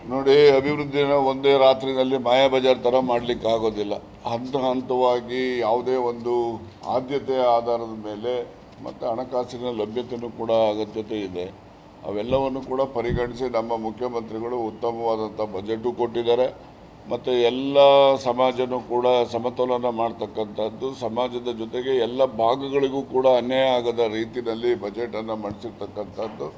ನೋಡಿ, ಅಭಿವೃದ್ಧಿನ ಒಂದೇ ರಾತ್ರಿನಲ್ಲಿ ಮಾಯಾ ಬಜಾರ್ ಥರ ಮಾಡಲಿಕ್ಕೆ ಆಗೋದಿಲ್ಲ. ಹಂತ ಹಂತವಾಗಿ ಯಾವುದೇ ಒಂದು ಆದ್ಯತೆಯ ಆಧಾರದ ಮೇಲೆ ಮತ್ತು ಹಣಕಾಸಿನ ಲಭ್ಯತೆಯೂ ಕೂಡ ಅಗತ್ಯತೆ ಇದೆ. ಅವೆಲ್ಲವನ್ನು ಕೂಡ ಪರಿಗಣಿಸಿ ನಮ್ಮ ಮುಖ್ಯಮಂತ್ರಿಗಳು ಉತ್ತಮವಾದಂಥ ಬಜೆಟು ಕೊಟ್ಟಿದ್ದಾರೆ. ಮತ್ತು ಎಲ್ಲ ಸಮಾಜನೂ ಕೂಡ ಸಮತೋಲನ ಮಾಡ್ತಕ್ಕಂಥದ್ದು, ಸಮಾಜದ ಜೊತೆಗೆ ಎಲ್ಲ ಭಾಗಗಳಿಗೂ ಕೂಡ ಅನ್ಯಾಯ ಆಗದ ರೀತಿಯಲ್ಲಿ ಬಜೆಟನ್ನು ಮಂಡಿಸಿರ್ತಕ್ಕಂಥದ್ದು.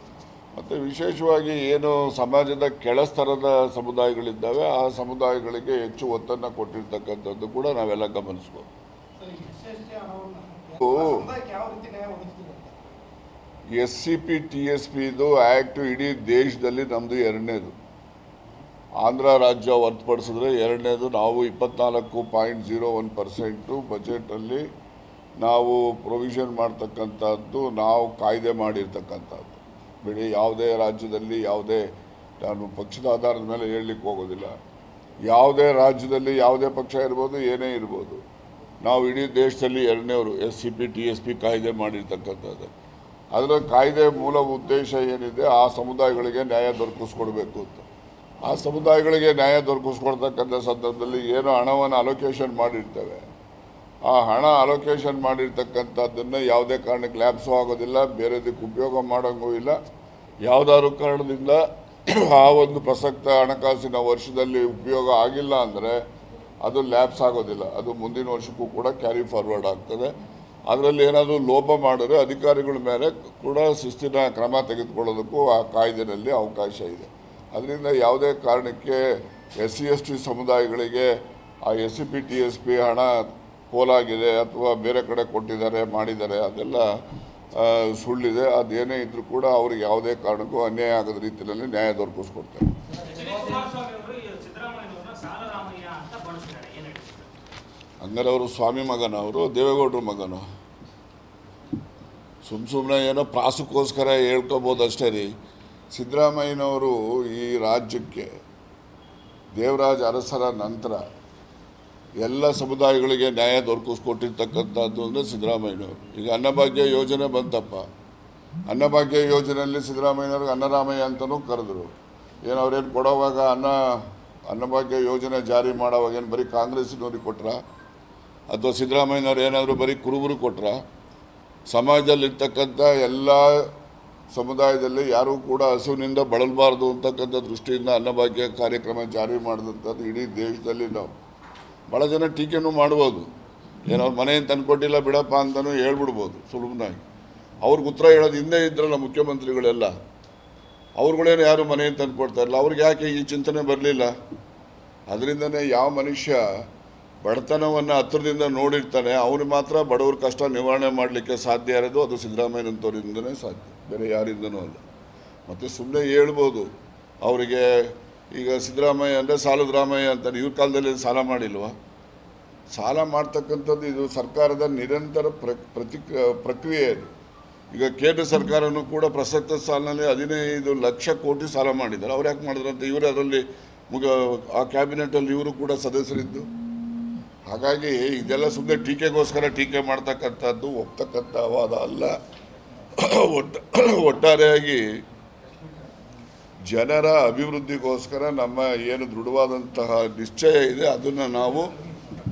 ಮತ್ತು ವಿಶೇಷವಾಗಿ ಏನು ಸಮಾಜದ ಕೆಳಸ್ತರದ ಸಮುದಾಯಗಳಿದ್ದಾವೆ ಆ ಸಮುದಾಯಗಳಿಗೆ ಹೆಚ್ಚು ಒತ್ತನ್ನು ಕೊಟ್ಟಿರ್ತಕ್ಕಂಥದ್ದು ಕೂಡ ನಾವೆಲ್ಲ ಗಮನಿಸ್ಬೋದು. SCP TSP ಇದು ಆ್ಯಕ್ಟ್ ಇಡೀ ದೇಶದಲ್ಲಿ ನಮ್ಮದು ಎರಡನೇದು. ಆಂಧ್ರ ರಾಜ್ಯ ಹೊರತುಪಡಿಸಿದ್ರೆ ಎರಡನೇದು. ನಾವು 24.01% ಬಜೆಟಲ್ಲಿ ನಾವು ಪ್ರೊವಿಷನ್ ಮಾಡ್ತಕ್ಕಂಥದ್ದು, ನಾವು ಕಾಯ್ದೆ ಮಾಡಿರ್ತಕ್ಕಂಥದ್ದು. ಬಿಡಿ, ಯಾವುದೇ ರಾಜ್ಯದಲ್ಲಿ ಯಾವುದೇ, ನಾನು ಪಕ್ಷದ ಆಧಾರದ ಮೇಲೆ ಹೇಳಲಿಕ್ಕೆ ಹೋಗೋದಿಲ್ಲ, ಯಾವುದೇ ರಾಜ್ಯದಲ್ಲಿ ಯಾವುದೇ ಪಕ್ಷ ಇರ್ಬೋದು, ಏನೇ ಇರ್ಬೋದು, ನಾವು ಇಡೀ ದೇಶದಲ್ಲಿ ಎರಡನೇವರು SCP TSP ಕಾಯ್ದೆ ಮಾಡಿರ್ತಕ್ಕಂಥದ್ದು. ಅದರ ಕಾಯ್ದೆ ಮೂಲ ಉದ್ದೇಶ ಏನಿದೆ, ಆ ಸಮುದಾಯಗಳಿಗೆ ನ್ಯಾಯ ದೊರಕಿಸ್ಕೊಡ್ಬೇಕು ಅಂತ. ಆ ಸಮುದಾಯಗಳಿಗೆ ನ್ಯಾಯ ದೊರಕಿಸ್ಕೊಡ್ತಕ್ಕಂಥ ಸಂದರ್ಭದಲ್ಲಿ ಏನು ಹಣವನ್ನು ಅಲೋಕೇಶನ್ ಮಾಡಿರ್ತೇವೆ, ಆ ಹಣ ಅಲೋಕೇಶನ್ ಮಾಡಿರ್ತಕ್ಕಂಥದ್ದನ್ನು ಯಾವುದೇ ಕಾರಣಕ್ಕೆ ಲ್ಯಾಪ್ಸು ಆಗೋದಿಲ್ಲ, ಬೇರೆದಕ್ಕೆ ಉಪಯೋಗ ಮಾಡೋಂಗೂ ಇಲ್ಲ. ಯಾವುದಾದ್ರು ಕಾರಣದಿಂದ ಆ ಒಂದು ಪ್ರಸಕ್ತ ಹಣಕಾಸಿನ ವರ್ಷದಲ್ಲಿ ಉಪಯೋಗ ಆಗಿಲ್ಲ ಅಂದರೆ ಅದು ಲ್ಯಾಪ್ಸ್ ಆಗೋದಿಲ್ಲ, ಅದು ಮುಂದಿನ ವರ್ಷಕ್ಕೂ ಕೂಡ ಕ್ಯಾರಿ ಫಾರ್ವರ್ಡ್ ಆಗ್ತದೆ. ಅದರಲ್ಲಿ ಏನಾದರೂ ಲೋಪ ಮಾಡಿದ್ರೆ ಅಧಿಕಾರಿಗಳ ಮೇಲೆ ಕೂಡ ಶಿಸ್ತಿನ ಕ್ರಮ ತೆಗೆದುಕೊಳ್ಳೋದಕ್ಕೂ ಆ ಕಾಯ್ದೆಯಲ್ಲಿ ಅವಕಾಶ ಇದೆ. ಅದರಿಂದ ಯಾವುದೇ ಕಾರಣಕ್ಕೆ SC/ST ಸಮುದಾಯಗಳಿಗೆ ಆ SCP TSP ಹಣ ಪೋಲಾಗಿದೆ ಅಥವಾ ಬೇರೆ ಕಡೆ ಕೊಟ್ಟಿದ್ದಾರೆ ಮಾಡಿದ್ದಾರೆ, ಅದೆಲ್ಲ ಸುಳ್ಳಿದೆ. ಅದೇನೇ ಇದ್ರೂ ಕೂಡ ಅವ್ರಿಗೆ ಯಾವುದೇ ಕಾರಣಕ್ಕೂ ಅನ್ಯಾಯ ಆಗದ ರೀತಿಯಲ್ಲಿ ನ್ಯಾಯ ದೊರಕಿಸ್ಕೊಡ್ತಾರೆ. ಹಂಗಾರೆ ಅವರು ಸ್ವಾಮಿ ಮಗನ, ಅವರು ದೇವೇಗೌಡರ ಮಗನು. ಸುಮ್ಮನೆ ಏನೋ ಪ್ರಾಸಕ್ಕೋಸ್ಕರ ಹೇಳ್ಕೊಬೋದು ಅಷ್ಟೇ ರೀ. ಸಿದ್ದರಾಮಯ್ಯನವರು ಈ ರಾಜ್ಯಕ್ಕೆ ದೇವರಾಜ ಅರಸರ ನಂತರ ಎಲ್ಲ ಸಮುದಾಯಗಳಿಗೆ ನ್ಯಾಯ ದೊರಕಿಸ್ಕೊಟ್ಟಿರ್ತಕ್ಕಂಥದ್ದು ಅಂದರೆ ಸಿದ್ದರಾಮಯ್ಯನವರು. ಈಗ ಅನ್ನಭಾಗ್ಯ ಯೋಜನೆ ಬಂತಪ್ಪ, ಅನ್ನಭಾಗ್ಯ ಯೋಜನೆಯಲ್ಲಿ ಸಿದ್ದರಾಮಯ್ಯನವ್ರಿಗೆ ಅನ್ನರಾಮಯ್ಯ ಅಂತಲೂ ಕರೆದ್ರು. ಏನು ಅವ್ರೇನು ಕೊಡೋವಾಗ ಅನ್ನಭಾಗ್ಯ ಯೋಜನೆ ಜಾರಿ ಮಾಡೋವಾಗ ಏನು ಬರೀ ಕಾಂಗ್ರೆಸ್ನವ್ರಿಗೆ ಕೊಟ್ರ, ಅಥವಾ ಸಿದ್ದರಾಮಯ್ಯನವ್ರು ಏನಾದರೂ ಬರೀ ಕುರುಬರು ಕೊಟ್ರ? ಸಮಾಜದಲ್ಲಿರ್ತಕ್ಕಂಥ ಎಲ್ಲ ಸಮುದಾಯದಲ್ಲಿ ಯಾರೂ ಕೂಡ ಹಸುವಿನಿಂದ ಬಳಲಬಾರ್ದು ಅಂತಕ್ಕಂಥ ದೃಷ್ಟಿಯಿಂದ ಅನ್ನಭಾಗ್ಯ ಕಾರ್ಯಕ್ರಮ ಜಾರಿ ಮಾಡಿದಂಥದ್ದು ಇಡೀ ದೇಶದಲ್ಲಿ. ನಾವು ಭಾಳ ಜನ ಟೀಕೆನೂ ಮಾಡ್ಬೋದು, ಏನೋ ಅವ್ರ ಮನೆಯನ್ನು ತಂದುಕೊಟ್ಟಿಲ್ಲ ಬಿಡಪ್ಪ ಅಂತಲೂ ಹೇಳ್ಬಿಡ್ಬೋದು ಸುಲಭನಾಗಿ. ಅವ್ರಿಗೆ ಉತ್ತರ ಹೇಳೋದು ಹಿಂದೆ ಇದ್ರಲ್ಲ ಮುಖ್ಯಮಂತ್ರಿಗಳೆಲ್ಲ, ಅವ್ರುಗಳೇನು ಯಾರು ಮನೆಯನ್ನು ತಂದುಕೊಡ್ತಾ ಇರಲ್ಲ, ಅವ್ರಿಗೆ ಯಾಕೆ ಈ ಚಿಂತನೆ ಬರಲಿಲ್ಲ? ಅದರಿಂದನೇ ಯಾವ ಮನುಷ್ಯ ಬಡತನವನ್ನು ಹತ್ತಿರದಿಂದ ನೋಡಿರ್ತಾನೆ ಅವನು ಮಾತ್ರ ಬಡವ್ರ ಕಷ್ಟ ನಿವಾರಣೆ ಮಾಡಲಿಕ್ಕೆ ಸಾಧ್ಯ ಇರೋದು ಅದು ಸಿದ್ದರಾಮಯ್ಯನಂತವರಿಂದನೇ ಸಾಧ್ಯ, ಬೇರೆ ಯಾರಿಂದನೂ ಅಲ್ಲ. ಮತ್ತು ಸುಮ್ಮನೆ ಹೇಳ್ಬೋದು ಅವರಿಗೆ, ಈಗ ಸಿದ್ದರಾಮಯ್ಯ ಅಂದರೆ ಸಾಲದ ರಾಮಯ್ಯ ಅಂತಾನೆ. ಇವ್ರ ಕಾಲದಲ್ಲಿ ಸಾಲ ಮಾಡಿಲ್ವಾ? ಸಾಲ ಮಾಡ್ತಕ್ಕಂಥದ್ದು ಇದು ಸರ್ಕಾರದ ನಿರಂತರ ಪ್ರಕ್ರಿಯೆ ಇದು. ಈಗ ಕೇಂದ್ರ ಸರ್ಕಾರನೂ ಕೂಡ ಪ್ರಸಕ್ತ ಸಾಲಿನಲ್ಲಿ 15 ಲಕ್ಷ ಕೋಟಿ ಸಾಲ ಮಾಡಿದ್ದಾರೆ. ಅವ್ರು ಯಾಕೆ ಮಾಡಿದ್ರು ಅಂತ ಇವರೇ ಅದರಲ್ಲಿ ಆ ಕ್ಯಾಬಿನೆಟಲ್ಲಿ ಇವರು ಕೂಡ ಸದಸ್ಯರಿದ್ದು. ಹಾಗಾಗಿ ಇದೆಲ್ಲ ಸುಮ್ಮನೆ ಟೀಕೆಗೋಸ್ಕರ ಟೀಕೆ ಮಾಡ್ತಕ್ಕಂಥದ್ದು ಒಪ್ತಕ್ಕಂಥ ವಾದ ಅಲ್ಲ. ಒಟ್ಟಾರೆಯಾಗಿ ಜನರ ಅಭಿವೃದ್ಧಿಗೋಸ್ಕರ ನಮ್ಮ ಏನು ದೃಢವಾದಂತಹ ನಿಶ್ಚಯ ಇದೆ ಅದನ್ನು ನಾವು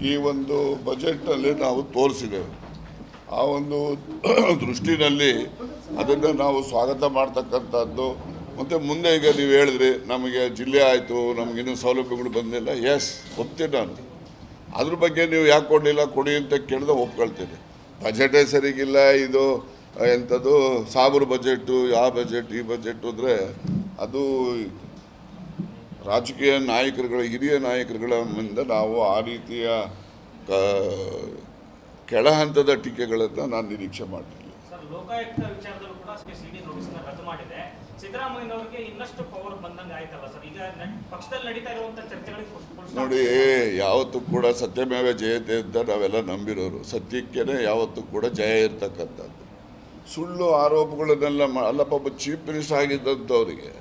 ಈ ಒಂದು ಬಜೆಟ್ನಲ್ಲಿ ನಾವು ತೋರಿಸಿದ್ದೇವೆ. ಆ ಒಂದು ದೃಷ್ಟಿನಲ್ಲಿ ಅದನ್ನು ನಾವು ಸ್ವಾಗತ ಮಾಡ್ತಕ್ಕಂಥದ್ದು. ಮತ್ತು ಮುಂದೆ ಈಗ ನೀವು ಹೇಳಿದ್ರಿ ನಮಗೆ ಜಿಲ್ಲೆ ಆಯಿತು, ನಮಗಿನ್ನೂ ಸೌಲಭ್ಯಗಳು ಬಂದಿಲ್ಲ. ಎಸ್, ಒಪ್ತೀನಿ ನಾನು. ಅದ್ರ ಬಗ್ಗೆ ನೀವು ಯಾಕೆ ಕೊಡಲಿಲ್ಲ ಕೊಡಿ ಅಂತ ಕೇಳಿದ್ರೆ ಒಪ್ಕೊಳ್ತೀನಿ. ಬಜೆಟೇ ಸರಿಗಿಲ್ಲ, ಇದು ಎಂಥದ್ದು ಸಾಬರು ಬಜೆಟು, ಆ ಬಜೆಟ್ ಈ ಬಜೆಟ್ ಅಂದರೆ ಅದು ರಾಜಕೀಯ ನಾಯಕರುಗಳ, ಹಿರಿಯ ನಾಯಕರುಗಳ ಮುಂದೆ ನಾವು ಆ ರೀತಿಯ ಕೆಳ ಹಂತದ ಟೀಕೆಗಳನ್ನು ನಾನು ನಿರೀಕ್ಷೆ ಮಾಡಲಿಲ್ಲ. ನೋಡಿ, ಯಾವತ್ತೂ ಕೂಡ ಸತ್ಯಮೇವ ಜಯತೆ ಅಂತ ನಾವೆಲ್ಲ ನಂಬಿರೋರು. ಸತ್ಯಕ್ಕೇ ಯಾವತ್ತೂ ಕೂಡ ಜಯ ಇರ್ತಕ್ಕಂಥದ್ದು. ಸುಳ್ಳು ಆರೋಪಗಳನ್ನೆಲ್ಲ ಅಲ್ಲಪ್ಪ, ಒಬ್ಬ ಚೀಫ್ ಮಿನಿಸ್ಟರ್ ಆಗಿದ್ದಂಥವ್ರಿಗೆ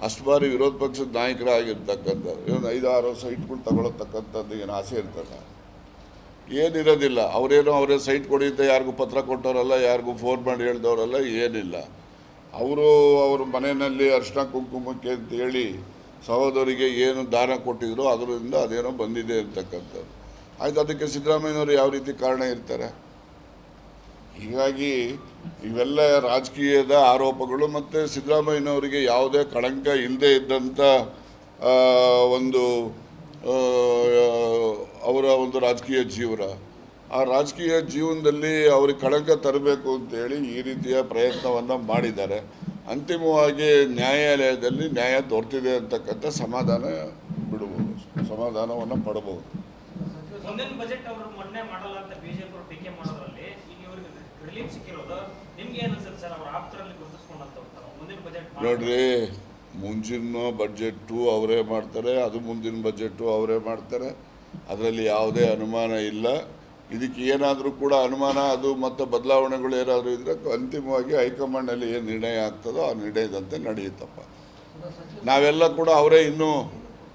ಅಷ್ಟು ಬಾರಿ ವಿರೋಧ ಪಕ್ಷದ ನಾಯಕರಾಗಿರ್ತಕ್ಕಂಥದ್ದು ಏನು 5-6 ಸೈಟ್ಗಳು ತಗೊಳತಕ್ಕಂಥದ್ದು ಏನು ಆಸೆ ಇರ್ತದೆ? ಏನಿರೋದಿಲ್ಲ. ಅವರೇ ಸೈಟ್ ಕೊಡಿ ಅಂತ ಯಾರಿಗೂ ಪತ್ರ ಕೊಟ್ಟವರಲ್ಲ, ಯಾರಿಗೂ ಫೋನ್ ಮಾಡಿ ಹೇಳ್ದವರಲ್ಲ, ಏನಿಲ್ಲ. ಅವರು ಅವ್ರ ಮನೆಯಲ್ಲಿ ಅರ್ಶಿನ ಕುಂಕುಮಕ್ಕೆ ಅಂತೇಳಿ ಸಹೋದರಿಗೆ ಏನು ದಾನ ಕೊಟ್ಟಿದ್ರು ಅದರಿಂದ ಅದೇನೋ ಬಂದಿದೆ ಅಂತಕ್ಕಂಥದ್ದು. ಆಯ್ತು, ಅದಕ್ಕೆ ಸಿದ್ದರಾಮಯ್ಯನವರು ಯಾವ ರೀತಿ ಕಾರಣ ಇರ್ತಾರೆ? ಹೀಗಾಗಿ ಇವೆಲ್ಲ ರಾಜಕೀಯದ ಆರೋಪಗಳು. ಮತ್ತು ಸಿದ್ದರಾಮಯ್ಯನವರಿಗೆ ಯಾವುದೇ ಕಳಂಕ ಇಲ್ಲದೆ ಇದ್ದಂಥ ಒಂದು ಅವರ ಒಂದು ರಾಜಕೀಯ ಜೀವನ, ಆ ರಾಜಕೀಯ ಜೀವನದಲ್ಲಿ ಅವ್ರಿಗೆ ಕಳಂಕ ತರಬೇಕು ಅಂತೇಳಿ ಈ ರೀತಿಯ ಪ್ರಯತ್ನವನ್ನು ಮಾಡಿದ್ದಾರೆ. ಅಂತಿಮವಾಗಿ ನ್ಯಾಯಾಲಯದಲ್ಲಿ ನ್ಯಾಯ ದೊರೆತಿದೆ ಅಂತಕ್ಕಂಥ ಸಮಾಧಾನ ಬಿಡಬಹುದು, ಸಮಾಧಾನವನ್ನು ಪಡಬಹುದು. ಮುಂದಿನ ಬಜೆಟ್ ಅವರು ಮೊನ್ನೆ ಮಾಡಲ್ಲ ಅಂತ ಬಿಜೆಪಿ ಅವರು ಟೀಕೆ ಮಾಡೋದ್ರಲ್ಲಿ ಈಗ ಇವರಿಗೆ ರಿಲೀಫ್ ಸಿಕ್ಕಿರೋದು ನಿಮ್ಗೆ ಏನು ಅನ್ಸುತ್ತೆ ಸರ್? ಅವ್ರ ಆಪ್ತರಲ್ಲಿ ಗುರುತಿಸ್ಕೊಂಡಂತ ಮುಂದಿನ ಬಜೆಟ್ ನೋಡ್ರಿ, ಮುಂಚಿನ ಬಜೆಟ್ಟು ಅವರೇ ಮಾಡ್ತಾರೆ, ಅದು ಮುಂದಿನ ಬಜೆಟ್ಟು ಅವರೇ ಮಾಡ್ತಾರೆ, ಅದರಲ್ಲಿ ಯಾವುದೇ ಅನುಮಾನ ಇಲ್ಲ. ಇದಕ್ಕೆ ಏನಾದರೂ ಕೂಡ ಅನುಮಾನ ಅದು ಮತ್ತು ಬದಲಾವಣೆಗಳು ಏನಾದರೂ ಇದ್ದರೆ ಅಂತಿಮವಾಗಿ ಹೈಕಮಾಂಡಲ್ಲಿ ಏನು ನಿರ್ಣಯ ಆಗ್ತದೋ ಆ ನಿರ್ಣಯದಂತೆ ನಡೆಯುತ್ತಪ್ಪ. ನಾವೆಲ್ಲ ಕೂಡ ಅವರೇ ಇನ್ನೂ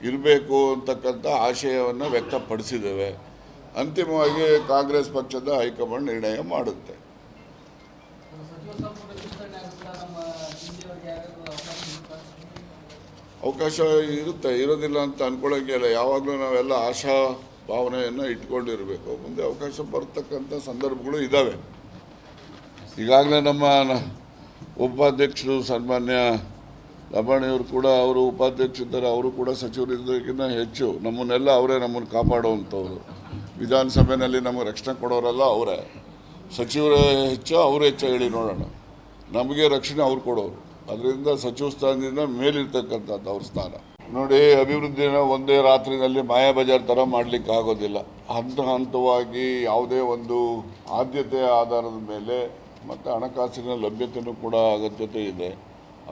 ಇರಬೇಕು ಅಂತಕ್ಕಂಥ ಆಶಯವನ್ನು ವ್ಯಕ್ತಪಡಿಸಿದ್ದೇವೆ. ಅಂತಿಮವಾಗಿ ಕಾಂಗ್ರೆಸ್ ಪಕ್ಷದ ಹೈಕಮಾಂಡ್ ನಿರ್ಣಯ ಮಾಡುತ್ತೆ. ಅವಕಾಶ ಇರುತ್ತೆ, ಇರೋದಿಲ್ಲ ಅಂತ ಅಂದ್ಕೊಳ್ಳೋಂಗಿಲ್ಲ. ಯಾವಾಗಲೂ ನಾವೆಲ್ಲ ಆಶಾ ಭಾವನೆಯನ್ನು ಇಟ್ಕೊಂಡಿರಬೇಕು. ಮುಂದೆ ಅವಕಾಶ ಬರ್ತಕ್ಕಂಥ ಸಂದರ್ಭಗಳು ಇದ್ದಾವೆ. ಈಗಾಗಲೇ ನಮ್ಮ ಉಪಾಧ್ಯಕ್ಷರು ಸನ್ಮಾನ್ಯ ಲಂಬಾಣಿಯವರು ಕೂಡ ಅವರು ಉಪಾಧ್ಯಕ್ಷರಿದ್ದಾರೆ, ಅವರು ಕೂಡ ಸಚಿವರಿದ್ದಕ್ಕಿಂತ ಹೆಚ್ಚು ನಮ್ಮನ್ನೆಲ್ಲ ಅವರೇ ನಮ್ಮನ್ನು ಕಾಪಾಡುವಂಥವ್ರು. ವಿಧಾನಸಭೆಯಲ್ಲಿ ನಮಗೆ ರಕ್ಷಣೆ ಕೊಡೋರಲ್ಲ ಅವರೇ, ಸಚಿವರೇ ಹೆಚ್ಚು ಅವರು ಹೆಚ್ಚು ಹೇಳಿ ನೋಡೋಣ. ನಮಗೆ ರಕ್ಷಣೆ ಅವ್ರು ಕೊಡೋರು. ಅದರಿಂದ ಸಚಿವ ಸ್ಥಾನದಿಂದ ಮೇಲಿರ್ತಕ್ಕಂಥದ್ದು ಅವ್ರ ಸ್ಥಾನ. ನೋಡಿ, ಅಭಿವೃದ್ಧಿನ ಒಂದೇ ರಾತ್ರಿನಲ್ಲಿ ಮಾಯಾ ಬಜಾರ್ ಥರ ಮಾಡಲಿಕ್ಕೆ ಆಗೋದಿಲ್ಲ. ಹಂತ ಹಂತವಾಗಿ ಯಾವುದೇ ಒಂದು ಆದ್ಯತೆಯ ಆಧಾರದ ಮೇಲೆ ಮತ್ತು ಹಣಕಾಸಿನ ಲಭ್ಯತೆಯೂ ಕೂಡ ಅಗತ್ಯತೆ ಇದೆ.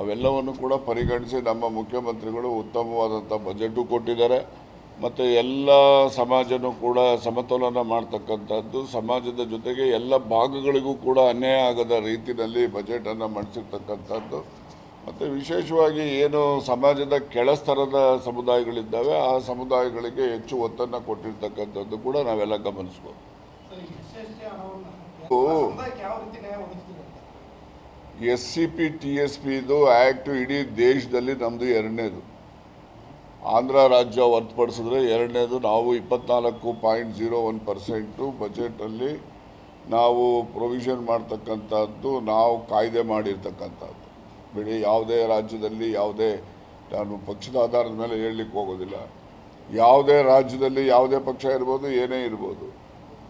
ಅವೆಲ್ಲವನ್ನು ಕೂಡ ಪರಿಗಣಿಸಿ ನಮ್ಮ ಮುಖ್ಯಮಂತ್ರಿಗಳು ಉತ್ತಮವಾದಂಥ ಬಜೆಟು ಕೊಟ್ಟಿದ್ದಾರೆ. ಮತ್ತು ಎಲ್ಲ ಸಮಾಜನೂ ಕೂಡ ಸಮತೋಲನ ಮಾಡ್ತಕ್ಕಂಥದ್ದು, ಸಮಾಜದ ಜೊತೆಗೆ ಎಲ್ಲ ಭಾಗಗಳಿಗೂ ಕೂಡ ಅನ್ಯಾಯ ಆಗದ ರೀತಿಯಲ್ಲಿ ಬಜೆಟನ್ನು ಮಂಡಿಸಿರ್ತಕ್ಕಂಥದ್ದು. ಮತ್ತು ವಿಶೇಷವಾಗಿ ಏನು ಸಮಾಜದ ಕೆಳಸ್ತರದ ಸಮುದಾಯಗಳಿದ್ದಾವೆ ಆ ಸಮುದಾಯಗಳಿಗೆ ಹೆಚ್ಚು ಒತ್ತನ್ನು ಕೊಟ್ಟಿರ್ತಕ್ಕಂಥದ್ದು ಕೂಡ ನಾವೆಲ್ಲ ಗಮನಿಸ್ಬೋದು. SCP TSP ಇದು ಆ್ಯಕ್ಟು ಇಡೀ ದೇಶದಲ್ಲಿ ನಮ್ಮದು ಎರಡನೇದು. ಆಂಧ್ರ ರಾಜ್ಯ ಹೊರತುಪಡಿಸಿದ್ರೆ ಎರಡನೇದು. ನಾವು 24.01% ಬಜೆಟಲ್ಲಿ ನಾವು ಪ್ರೊವಿಷನ್ ಮಾಡ್ತಕ್ಕಂಥದ್ದು, ನಾವು ಕಾಯ್ದೆ ಮಾಡಿರ್ತಕ್ಕಂಥದ್ದು. ಬಿಡಿ, ಯಾವುದೇ ರಾಜ್ಯದಲ್ಲಿ ಯಾವುದೇ, ನಾನು ಪಕ್ಷದ ಆಧಾರದ ಮೇಲೆ ಹೇಳಲಿಕ್ಕೆ ಹೋಗೋದಿಲ್ಲ, ಯಾವುದೇ ರಾಜ್ಯದಲ್ಲಿ ಯಾವುದೇ ಪಕ್ಷ ಇರ್ಬೋದು, ಏನೇ ಇರ್ಬೋದು,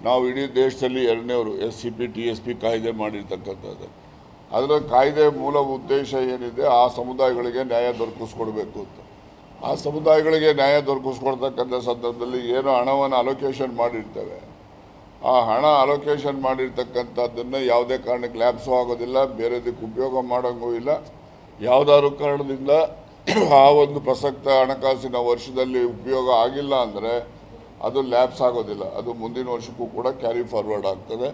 ನಾವು ಇಡೀ ದೇಶದಲ್ಲಿ ಎರಡನೇವರು SCP TSP ಕಾಯ್ದೆ ಮಾಡಿರ್ತಕ್ಕಂಥದ್ದು. ಅದರ ಕಾಯ್ದೆ ಮೂಲ ಉದ್ದೇಶ ಏನಿದೆ, ಆ ಸಮುದಾಯಗಳಿಗೆ ನ್ಯಾಯ ದೊರಕಿಸ್ಕೊಡ್ಬೇಕು ಅಂತ. ಆ ಸಮುದಾಯಗಳಿಗೆ ನ್ಯಾಯ ದೊರಕಿಸ್ಕೊಡ್ತಕ್ಕಂಥ ಸಂದರ್ಭದಲ್ಲಿ ಏನು ಹಣವನ್ನು ಅಲೋಕೇಶನ್ ಮಾಡಿರ್ತೇವೆ, ಆ ಹಣ ಅಲೋಕೇಶನ್ ಮಾಡಿರ್ತಕ್ಕಂಥದ್ದನ್ನು ಯಾವುದೇ ಕಾರಣಕ್ಕೆ ಲ್ಯಾಪ್ಸು ಆಗೋದಿಲ್ಲ, ಬೇರೆದಕ್ಕೆ ಉಪಯೋಗ ಮಾಡೋಂಗೂ ಇಲ್ಲ. ಯಾವುದಾದ್ರು ಕಾರಣದಿಂದ ಆ ಒಂದು ಪ್ರಸಕ್ತ ಹಣಕಾಸಿನ ವರ್ಷದಲ್ಲಿ ಉಪಯೋಗ ಆಗಿಲ್ಲ ಅಂದರೆ ಅದು ಲ್ಯಾಪ್ಸ್ ಆಗೋದಿಲ್ಲ, ಅದು ಮುಂದಿನ ವರ್ಷಕ್ಕೂ ಕೂಡ ಕ್ಯಾರಿ ಫಾರ್ವರ್ಡ್ ಆಗ್ತದೆ.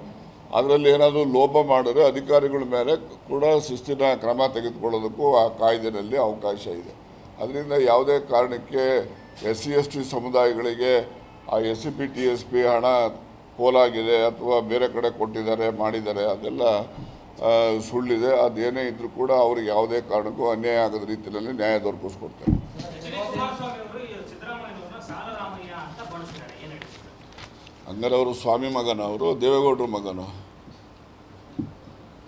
ಅದರಲ್ಲಿ ಏನಾದರೂ ಲೋಪ ಮಾಡಿದ್ರೆ ಅಧಿಕಾರಿಗಳ ಮೇಲೆ ಕೂಡ ಶಿಸ್ತಿನ ಕ್ರಮ ತೆಗೆದುಕೊಳ್ಳೋದಕ್ಕೂ ಆ ಕಾಯ್ದೆಯಲ್ಲಿ ಅವಕಾಶ ಇದೆ. ಅದರಿಂದ ಯಾವುದೇ ಕಾರಣಕ್ಕೆ SC/ST ಸಮುದಾಯಗಳಿಗೆ ಆ SCP TSP ಹಣ ಪೋಲಾಗಿದೆ ಅಥವಾ ಬೇರೆ ಕಡೆ ಕೊಟ್ಟಿದ್ದಾರೆ ಮಾಡಿದ್ದಾರೆ, ಅದೆಲ್ಲ ಸುಳ್ಳಿದೆ. ಅದೇನೇ ಇದ್ರೂ ಕೂಡ ಅವ್ರಿಗೆ ಯಾವುದೇ ಕಾರಣಕ್ಕೂ ಅನ್ಯಾಯ ಆಗದ ರೀತಿಯಲ್ಲಿ ನ್ಯಾಯ ದೊರಕಿಸ್ಕೊಡ್ತಾರೆ. ಹಂಗಾರೆ ಅವರು ಸ್ವಾಮಿ ಮಗನ, ಅವರು ದೇವೇಗೌಡರ ಮಗನು.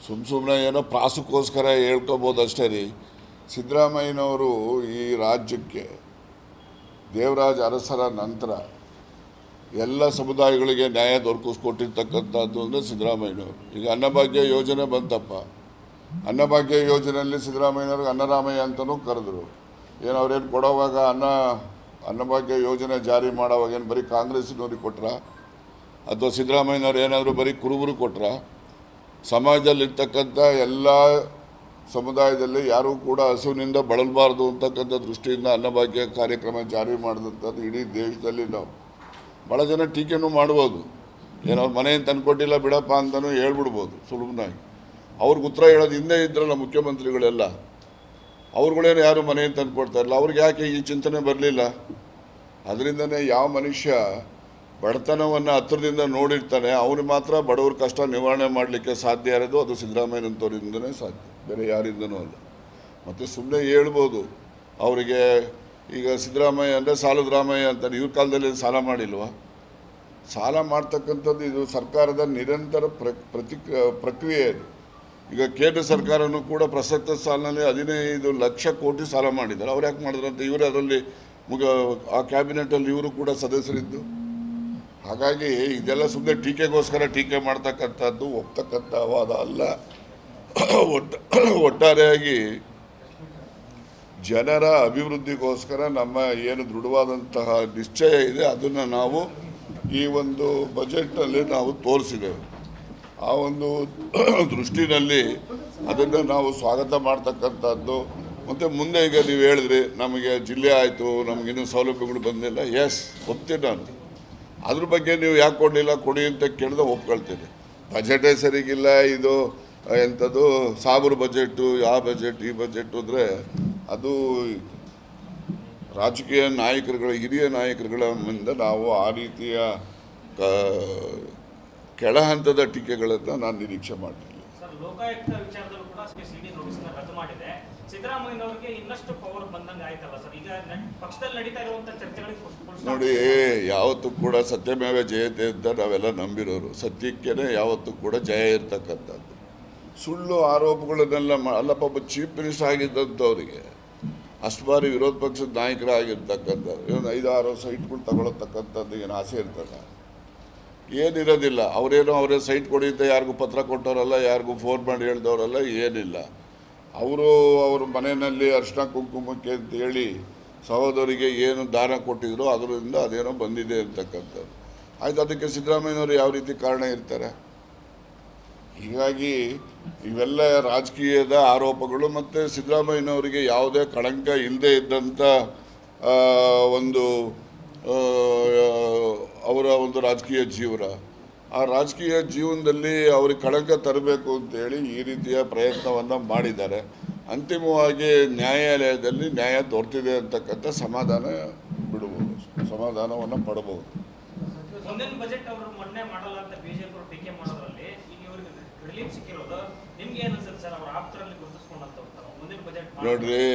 ಸುಮ್ಮನೆ ಏನೋ ಪ್ರಾಸಕ್ಕೋಸ್ಕರ ಹೇಳ್ಕೊಬೋದು ಅಷ್ಟೇ ರೀ. ಸಿದ್ದರಾಮಯ್ಯನವರು ಈ ರಾಜ್ಯಕ್ಕೆ ದೇವರಾಜ ಅರಸರ ನಂತರ ಎಲ್ಲ ಸಮುದಾಯಗಳಿಗೆ ನ್ಯಾಯ ದೊರಕಿಸ್ಕೊಟ್ಟಿರ್ತಕ್ಕಂಥದ್ದು ಅಂದರೆ ಸಿದ್ದರಾಮಯ್ಯನವರು. ಈಗ ಅನ್ನಭಾಗ್ಯ ಯೋಜನೆ ಬಂತಪ್ಪ, ಅನ್ನಭಾಗ್ಯ ಯೋಜನೆಯಲ್ಲಿ ಸಿದ್ದರಾಮಯ್ಯನವ್ರಿಗೆ ಅನ್ನರಾಮಯ್ಯ ಅಂತಲೂ ಕರೆದ್ರು. ಏನು ಅವ್ರೇನು ಕೊಡೋವಾಗ ಅನ್ನಭಾಗ್ಯ ಯೋಜನೆ ಜಾರಿ ಮಾಡೋವಾಗ ಏನು ಬರೀ ಕಾಂಗ್ರೆಸ್ನವ್ರಿಗೆ ಕೊಟ್ರ ಅಥವಾ ಸಿದ್ದರಾಮಯ್ಯನವ್ರು ಏನಾದರೂ ಬರೀ ಕುರುಬರು ಕೊಟ್ರ? ಸಮಾಜದಲ್ಲಿರ್ತಕ್ಕಂಥ ಎಲ್ಲ ಸಮುದಾಯದಲ್ಲಿ ಯಾರೂ ಕೂಡ ಹಸುವಿನಿಂದ ಬಳಲಬಾರ್ದು ಅಂತಕ್ಕಂಥ ದೃಷ್ಟಿಯಿಂದ ಅನ್ನಭಾಗ್ಯ ಕಾರ್ಯಕ್ರಮ ಜಾರಿ ಮಾಡಿದಂಥದ್ದು ಇಡೀ ದೇಶದಲ್ಲಿ. ನಾವು ಭಾಳ ಜನ ಟೀಕೆನೂ ಮಾಡ್ಬೋದು, ಏನವ್ರು ಮನೆಯನ್ನು ತಂದುಕೊಟ್ಟಿಲ್ಲ ಬಿಡಪ್ಪ ಅಂತಲೂ ಹೇಳ್ಬಿಡ್ಬೋದು ಸುಲಭನಾಗಿ. ಅವ್ರಿಗೆ ಉತ್ತರ ಹೇಳೋದು ಹಿಂದೆ ಇದ್ರಲ್ಲ ಮುಖ್ಯಮಂತ್ರಿಗಳೆಲ್ಲ, ಅವ್ರುಗಳೇನು ಯಾರು ಮನೆಯನ್ನು ತಂದು ಕೊಡ್ತಾ ಇರಲ್ಲ, ಅವ್ರಿಗೆ ಯಾಕೆ ಈ ಚಿಂತನೆ ಬರಲಿಲ್ಲ? ಅದರಿಂದನೇ ಯಾವ ಮನುಷ್ಯ ಬಡತನವನ್ನು ಹತ್ತಿರದಿಂದ ನೋಡಿರ್ತಾನೆ ಅವ್ರಿಗೆ ಮಾತ್ರ ಬಡವ್ರ ಕಷ್ಟ ನಿವಾರಣೆ ಮಾಡಲಿಕ್ಕೆ ಸಾಧ್ಯ ಇರೋದು ಅದು ಸಿದ್ದರಾಮಯ್ಯನಂತವರಿಂದನೇ ಸಾಧ್ಯ, ಬೇರೆ ಯಾರಿಂದನೂ ಅಲ್ಲ. ಮತ್ತು ಸುಮ್ಮನೆ ಹೇಳ್ಬೋದು ಅವರಿಗೆ ಈಗ ಸಿದ್ದರಾಮಯ್ಯ ಅಂದರೆ ಸಾಲದ ರಾಮಯ್ಯ ಅಂತಾರೆ. ಇವ್ರ ಕಾಲದಲ್ಲಿ ಸಾಲ ಮಾಡಿಲ್ವಾ? ಸಾಲ ಮಾಡ್ತಕ್ಕಂಥದ್ದು ಇದು ಸರ್ಕಾರದ ನಿರಂತರ ಪ್ರಕ್ರಿಯೆ ಇದು. ಈಗ ಕೇಂದ್ರ ಸರ್ಕಾರನೂ ಕೂಡ ಪ್ರಸಕ್ತ ಸಾಲಿನಲ್ಲಿ 15 ಲಕ್ಷ ಕೋಟಿ ಸಾಲ ಮಾಡಿದ್ದಾರೆ. ಅವ್ರು ಯಾಕೆ ಮಾಡಿದ್ರು ಅಂತ ಇವರೇ ಅದರಲ್ಲಿ ಆ ಕ್ಯಾಬಿನೆಟಲ್ಲಿ ಇವರು ಕೂಡ ಸದಸ್ಯರಿದ್ದು. ಹಾಗಾಗಿ ಇದೆಲ್ಲ ಸುಮ್ಮನೆ ಟೀಕೆಗೋಸ್ಕರ ಟೀಕೆ ಮಾಡ್ತಕ್ಕಂಥದ್ದು ಒಪ್ತಕ್ಕಂಥ ವಾದ ಅಲ್ಲ. ಒಟ್ಟಾರೆಯಾಗಿ ಜನರ ಅಭಿವೃದ್ಧಿಗೋಸ್ಕರ ನಮ್ಮ ಏನು ದೃಢವಾದಂತಹ ನಿಶ್ಚಯ ಇದೆ ಅದನ್ನು ನಾವು ಈ ಒಂದು ಬಜೆಟ್ನಲ್ಲಿ ನಾವು ತೋರಿಸಿದ್ದೇವೆ. ಆ ಒಂದು ದೃಷ್ಟಿನಲ್ಲಿ ಅದನ್ನು ನಾವು ಸ್ವಾಗತ ಮಾಡ್ತಕ್ಕಂಥದ್ದು. ಮತ್ತು ಮುಂದೆ ಈಗ ನೀವು ಹೇಳಿದ್ರಿ ನಮಗೆ ಜಿಲ್ಲೆ ಆಯಿತು, ನಮಗಿನ್ನೂ ಸೌಲಭ್ಯಗಳು ಬಂದಿಲ್ಲ. ಎಸ್, ಒಪ್ತೀನಿ ನಾನು. ಅದ್ರ ಬಗ್ಗೆ ನೀವು ಯಾಕೆ ಕೊಡಲಿಲ್ಲ, ಕೊಡಿ ಅಂತ ಕೇಳಿದ್ರೆ ಒಪ್ಕೊಳ್ತೀನಿ. ಬಜೆಟೇ ಸರಿಗಿಲ್ಲ, ಇದು ಎಂಥದ್ದು ಸಾಬರು ಬಜೆಟ್ಟು, ಆ ಬಜೆಟ್ ಈ ಬಜೆಟ್ ಅಂದರೆ ಅದು ರಾಜಕೀಯ ನಾಯಕರುಗಳ, ಹಿರಿಯ ನಾಯಕರುಗಳ ಮುಂದೆ ನಾವು ಆ ರೀತಿಯ ಕೆಳ ಹಂತದ ಟೀಕೆಗಳನ್ನು ನಾನು ನಿರೀಕ್ಷೆ ಮಾಡಲಿಲ್ಲ. ಸರ್, ಲೋಕಾಯುಕ್ತ ವಿಚಾರದಲ್ಲೂ ಕೂಡ ಸಿಡಿ ನೋಟಿಸ್ನ ರದ್ದು ಮಾಡಿದೆ. ಸಿದ್ದರಾಮಯ್ಯನವರಿಗೆ ಇನ್ನಷ್ಟು ಪವರ್ ಬಂದಂಗೆ ಆಯ್ತಲ್ಲ ಸರ್? ಈಗ ಪಕ್ಷದಲ್ಲಿ ನಡೀತಾ ಇರುವಂಥ ಚರ್ಚೆಗಳಿಗೆ ನೋಡಿ, ಯಾವತ್ತೂ ಕೂಡ ಸತ್ಯಮೇವ ಜಯತೆ ಅಂತ ನಾವೆಲ್ಲ ನಂಬಿರೋರು. ಸತ್ಯಕ್ಕೇನೆ ಯಾವತ್ತೂ ಕೂಡ ಜಯ ಇರ್ತಕ್ಕಂಥದ್ದು. ಸುಳ್ಳು ಆರೋಪಗಳನ್ನೆಲ್ಲ ಅಲ್ಲಪ್ಪ, ಒಬ್ಬ ಚೀಫ್ ಮಿನಿಸ್ಟರ್ ಆಗಿದ್ದಂಥವ್ರಿಗೆ ಅಷ್ಟು ಬಾರಿ ವಿರೋಧ ಪಕ್ಷದ ನಾಯಕರಾಗಿರ್ತಕ್ಕಂಥದ್ದು ಏನು 5-6 ಸೈಟ್ಗಳು ತಗೊಳತಕ್ಕಂಥದ್ದು ಏನು ಆಸೆ ಇರ್ತದೆ? ಏನಿರೋದಿಲ್ಲ. ಅವರೇ ಸೈಟ್ ಕೊಡಿ ಅಂತ ಯಾರಿಗೂ ಪತ್ರ ಕೊಟ್ಟವರಲ್ಲ, ಯಾರಿಗೂ ಫೋನ್ ಮಾಡಿ ಹೇಳ್ದವರಲ್ಲ, ಏನಿಲ್ಲ. ಅವ್ರ ಮನೆಯಲ್ಲಿ ಅರ್ಶಿನ ಕುಂಕುಮಕ್ಕೆ ಅಂತೇಳಿ ಸಹೋದರಿಗೆ ಏನು ದಾನ ಕೊಟ್ಟಿದ್ರು ಅದರಿಂದ ಅದೇನೋ ಬಂದಿದೆ ಅಂತಕ್ಕಂಥದ್ದು. ಆಯ್ತು, ಅದಕ್ಕೆ ಸಿದ್ದರಾಮಯ್ಯನವರು ಯಾವ ರೀತಿ ಕಾರಣ ಇರ್ತಾರೆ? ಹೀಗಾಗಿ ಇವೆಲ್ಲ ರಾಜಕೀಯದ ಆರೋಪಗಳು. ಮತ್ತು ಸಿದ್ದರಾಮಯ್ಯನವರಿಗೆ ಯಾವುದೇ ಕಳಂಕ ಇಲ್ಲದೆ ಇದ್ದಂಥ ಒಂದು ಅವರ ಒಂದು ರಾಜಕೀಯ ಜೀವನ. ಆ ರಾಜಕೀಯ ಜೀವನದಲ್ಲಿ ಅವ್ರಿಗೆ ಕಳಂಕ ತರಬೇಕು ಅಂತೇಳಿ ಈ ರೀತಿಯ ಪ್ರಯತ್ನವನ್ನು ಮಾಡಿದ್ದಾರೆ. ಅಂತಿಮವಾಗಿ ನ್ಯಾಯಾಲಯದಲ್ಲಿ ನ್ಯಾಯ ದೊರೆತಿದೆ ಅಂತಕ್ಕಂಥ ಸಮಾಧಾನ ಬಿಡಬಹುದು, ಸಮಾಧಾನವನ್ನು ಪಡಬಹುದು. ಮುಂದಿನ ಬಜೆಟ್ ಅವರು ಮೊನ್ನೆ ಮಾಡಲ್ಲ ಅಂತ ಬಿಜೆಪಿ ಟೀಕೆ ಮಾಡೋದ್ರಲ್ಲಿ ಈಗ ಇವರಿಗೆ ರಿಲೀಫ್ ಸಿಕ್ಕಿರೋದು ನಿಮ್ಗೆ ಏನು ಅನ್ಸುತ್ತೆ ಸರ್? ಅವ್ರ ಆಪ್ತರಲ್ಲಿ ಗುರುತಿಸ್ಕೊಂಡಂತ ಮುಂದಿನ ಬಜೆಟ್ ನೋಡ್ರಿ,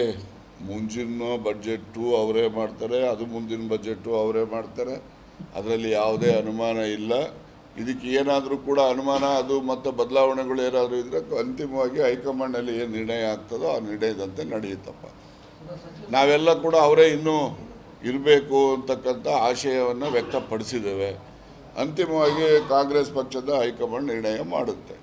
ಮುಂಚಿನ ಬಜೆಟ್ಟು ಅವರೇ ಮಾಡ್ತಾರೆ, ಅದು ಮುಂದಿನ ಬಜೆಟ್ಟು ಅವರೇ ಮಾಡ್ತಾರೆ. ಅದರಲ್ಲಿ ಯಾವುದೇ ಅನುಮಾನ ಇಲ್ಲ. ಇದಕ್ಕೆ ಏನಾದರೂ ಕೂಡ ಅನುಮಾನ ಅದು ಮತ್ತು ಬದಲಾವಣೆಗಳು ಏನಾದರೂ ಇದ್ದರೆ ಅಂತಿಮವಾಗಿ ಹೈಕಮಾಂಡಲ್ಲಿ ಏನು ನಿರ್ಣಯ ಆಗ್ತದೋ ಆ ನಿರ್ಣಯದಂತೆ ನಡೆಯುತ್ತಪ್ಪ. ನಾವೆಲ್ಲ ಕೂಡ ಅವರೇ ಇನ್ನೂ ಇರಬೇಕು ಅಂತಕ್ಕಂಥ ಆಶಯವನ್ನು ವ್ಯಕ್ತಪಡಿಸಿದ್ದೇವೆ. ಅಂತಿಮವಾಗಿ ಕಾಂಗ್ರೆಸ್ ಪಕ್ಷದ ಹೈಕಮಾಂಡ್ ನಿರ್ಣಯ ಮಾಡುತ್ತೆ.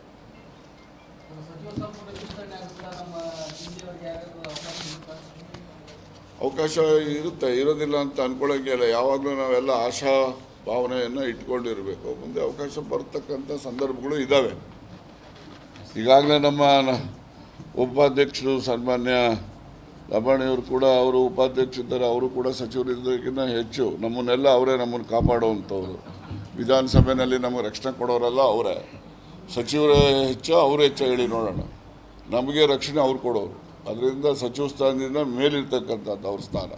ಅವಕಾಶ ಇರುತ್ತೆ, ಇರೋದಿಲ್ಲ ಅಂತ ಅಂದ್ಕೊಳ್ಳೋಂಗಿಲ್ಲ. ಯಾವಾಗಲೂ ನಾವೆಲ್ಲ ಆಶಾ ಭಾವನೆಯನ್ನು ಇಟ್ಕೊಂಡಿರಬೇಕು. ಮುಂದೆ ಅವಕಾಶ ಬರ್ತಕ್ಕಂಥ ಸಂದರ್ಭಗಳು ಇದ್ದಾವೆ. ಈಗಾಗಲೇ ನಮ್ಮ ಉಪಾಧ್ಯಕ್ಷರು ಸನ್ಮಾನ್ಯ ಲಂಬಾಣಿಯವರು ಕೂಡ ಅವರು ಉಪಾಧ್ಯಕ್ಷರಿದ್ದಾರೆ. ಅವರು ಕೂಡ ಸಚಿವರಿದ್ದಕ್ಕಿಂತ ಹೆಚ್ಚು ನಮ್ಮನ್ನೆಲ್ಲ ಅವರೇ ನಮ್ಮನ್ನು ಕಾಪಾಡುವಂಥವ್ರು. ವಿಧಾನಸಭೆಯಲ್ಲಿ ನಮಗೆ ರಕ್ಷಣೆ ಕೊಡೋರಲ್ಲ ಅವರೇ. ಸಚಿವರೇ ಹೆಚ್ಚು, ಅವರು ಹೆಚ್ಚು ಹೇಳಿ ನೋಡೋಣ. ನಮಗೆ ರಕ್ಷಣೆ ಅವ್ರು ಕೊಡೋರು. ಅದರಿಂದ ಸಚಿವ ಸ್ಥಾನದಿಂದ ಮೇಲಿರ್ತಕ್ಕಂಥದ್ದು ಅವ್ರ ಸ್ಥಾನ.